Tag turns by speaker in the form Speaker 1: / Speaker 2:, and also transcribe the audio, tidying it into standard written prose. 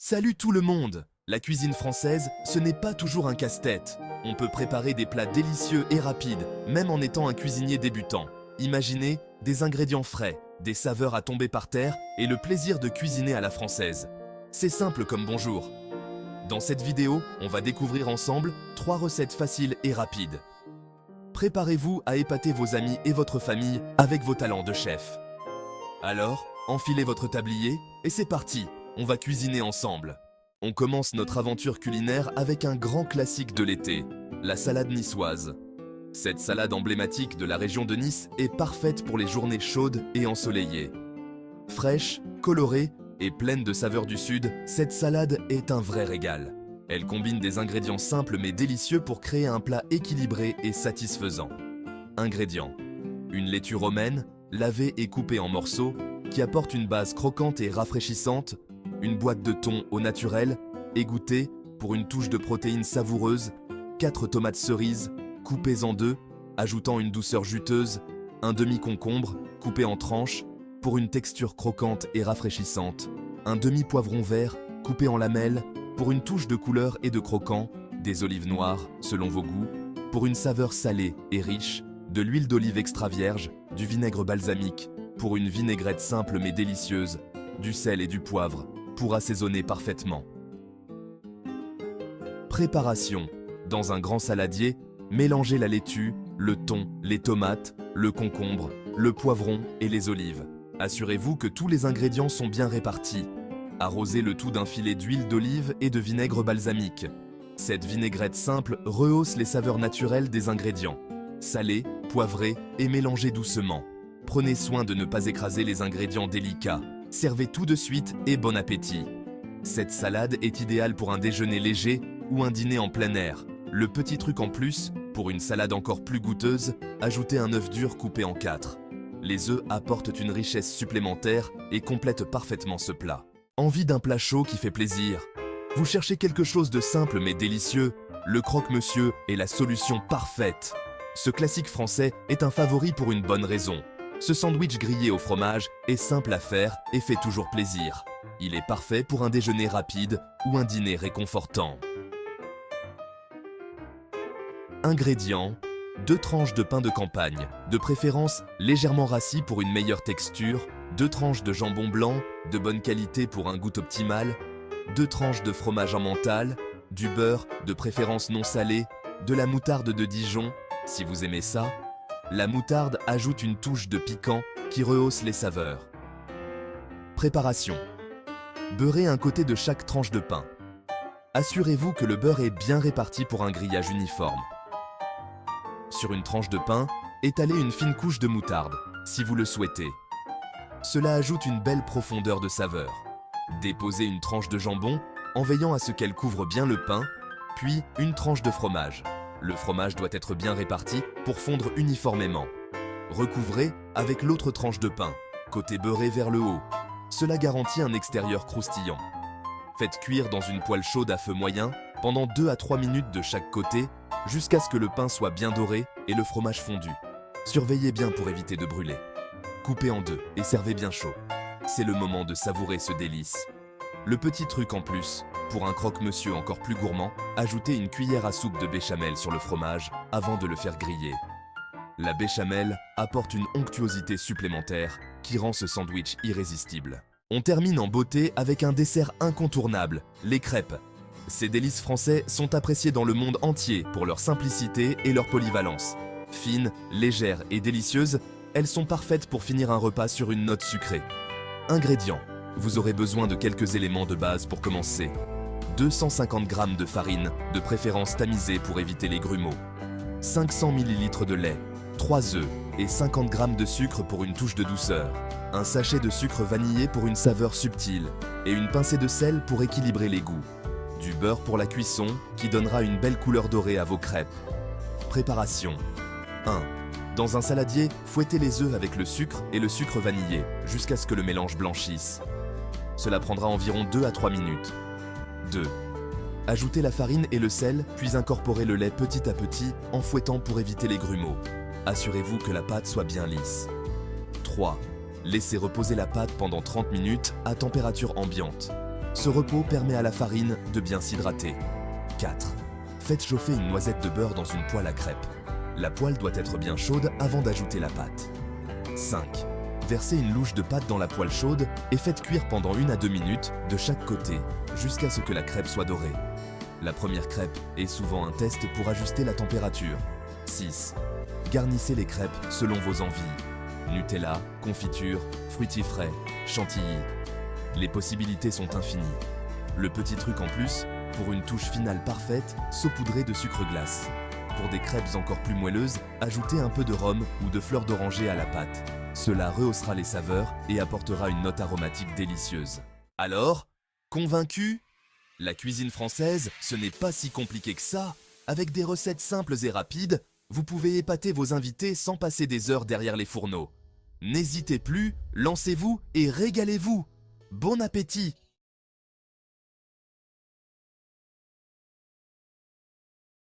Speaker 1: Salut tout le monde! La cuisine française, ce n'est pas toujours un casse-tête. On peut préparer des plats délicieux et rapides, même en étant un cuisinier débutant. Imaginez des ingrédients frais, des saveurs à tomber par terre et le plaisir de cuisiner à la française. C'est simple comme bonjour. Dans cette vidéo, on va découvrir ensemble 3 recettes faciles et rapides. Préparez-vous à épater vos amis et votre famille avec vos talents de chef. Alors, enfilez votre tablier et c'est parti! On va cuisiner ensemble. On commence notre aventure culinaire avec un grand classique de l'été, la salade niçoise. Cette salade emblématique de la région de Nice est parfaite pour les journées chaudes et ensoleillées. Fraîche, colorée et pleine de saveurs du sud, cette salade est un vrai régal. Elle combine des ingrédients simples mais délicieux pour créer un plat équilibré et satisfaisant. Ingrédients: une laitue romaine, lavée et coupée en morceaux, qui apporte une base croquante et rafraîchissante, une boîte de thon au naturel, égouttée pour une touche de protéines savoureuses, 4 tomates cerises coupées en deux, ajoutant une douceur juteuse, un demi-concombre coupé en tranches pour une texture croquante et rafraîchissante, un demi-poivron vert coupé en lamelles pour une touche de couleur et de croquant, des olives noires selon vos goûts, pour une saveur salée et riche, de l'huile d'olive extra vierge, du vinaigre balsamique pour une vinaigrette simple mais délicieuse, du sel et du poivre pour assaisonner parfaitement. Préparation: dans un grand saladier, mélangez la laitue, le thon, les tomates, le concombre, le poivron et les olives. Assurez-vous que tous les ingrédients sont bien répartis. Arrosez le tout d'un filet d'huile d'olive et de vinaigre balsamique. Cette vinaigrette simple rehausse les saveurs naturelles des ingrédients. Salez, poivrez et mélangez doucement. Prenez soin de ne pas écraser les ingrédients délicats. Servez tout de suite et bon appétit. Cette salade est idéale pour un déjeuner léger ou un dîner en plein air. Le petit truc en plus, pour une salade encore plus goûteuse, ajoutez un œuf dur coupé en 4. Les œufs apportent une richesse supplémentaire et complètent parfaitement ce plat. Envie d'un plat chaud qui fait plaisir? Vous cherchez quelque chose de simple mais délicieux? Le croque-monsieur est la solution parfaite. Ce classique français est un favori pour une bonne raison. Ce sandwich grillé au fromage est simple à faire et fait toujours plaisir. Il est parfait pour un déjeuner rapide ou un dîner réconfortant. Ingrédients: 2 tranches de pain de campagne, de préférence légèrement rassis pour une meilleure texture, 2 tranches de jambon blanc, de bonne qualité pour un goût optimal, 2 tranches de fromage emmental, du beurre, de préférence non salé, de la moutarde de Dijon, si vous aimez ça. La moutarde ajoute une touche de piquant qui rehausse les saveurs. Préparation: beurrez un côté de chaque tranche de pain. Assurez-vous que le beurre est bien réparti pour un grillage uniforme. Sur une tranche de pain, étalez une fine couche de moutarde, si vous le souhaitez. Cela ajoute une belle profondeur de saveur. Déposez une tranche de jambon en veillant à ce qu'elle couvre bien le pain, puis une tranche de fromage. Le fromage doit être bien réparti pour fondre uniformément. Recouvrez avec l'autre tranche de pain, côté beurré vers le haut. Cela garantit un extérieur croustillant. Faites cuire dans une poêle chaude à feu moyen pendant 2 à 3 minutes de chaque côté, jusqu'à ce que le pain soit bien doré et le fromage fondu. Surveillez bien pour éviter de brûler. Coupez en 2 et servez bien chaud. C'est le moment de savourer ce délice. Le petit truc en plus, pour un croque-monsieur encore plus gourmand, ajoutez une cuillère à soupe de béchamel sur le fromage avant de le faire griller. La béchamel apporte une onctuosité supplémentaire qui rend ce sandwich irrésistible. On termine en beauté avec un dessert incontournable, les crêpes. Ces délices français sont appréciés dans le monde entier pour leur simplicité et leur polyvalence. Fines, légères et délicieuses, elles sont parfaites pour finir un repas sur une note sucrée. Ingrédients: vous aurez besoin de quelques éléments de base pour commencer. 250 g de farine, de préférence tamisée pour éviter les grumeaux. 500 ml de lait, 3 œufs et 50 g de sucre pour une touche de douceur. Un sachet de sucre vanillé pour une saveur subtile et une pincée de sel pour équilibrer les goûts. Du beurre pour la cuisson qui donnera une belle couleur dorée à vos crêpes. Préparation: 1. Dans un saladier, fouettez les œufs avec le sucre et le sucre vanillé jusqu'à ce que le mélange blanchisse. Cela prendra environ 2 à 3 minutes. 2. Ajoutez la farine et le sel, puis incorporez le lait petit à petit en fouettant pour éviter les grumeaux. Assurez-vous que la pâte soit bien lisse. 3. Laissez reposer la pâte pendant 30 minutes à température ambiante. Ce repos permet à la farine de bien s'hydrater. 4. Faites chauffer une noisette de beurre dans une poêle à crêpes. La poêle doit être bien chaude avant d'ajouter la pâte. 5. Versez une louche de pâte dans la poêle chaude et faites cuire pendant 1 à 2 minutes de chaque côté, jusqu'à ce que la crêpe soit dorée. La première crêpe est souvent un test pour ajuster la température. 6. Garnissez les crêpes selon vos envies. Nutella, confiture, fruits frais, chantilly. Les possibilités sont infinies. Le petit truc en plus, pour une touche finale parfaite, saupoudrez de sucre glace. Pour des crêpes encore plus moelleuses, ajoutez un peu de rhum ou de fleurs d'oranger à la pâte. Cela rehaussera les saveurs et apportera une note aromatique délicieuse. Alors, convaincu ? La cuisine française, ce n'est pas si compliqué que ça. Avec des recettes simples et rapides, vous pouvez épater vos invités sans passer des heures derrière les fourneaux. N'hésitez plus, lancez-vous et régalez-vous. Bon appétit!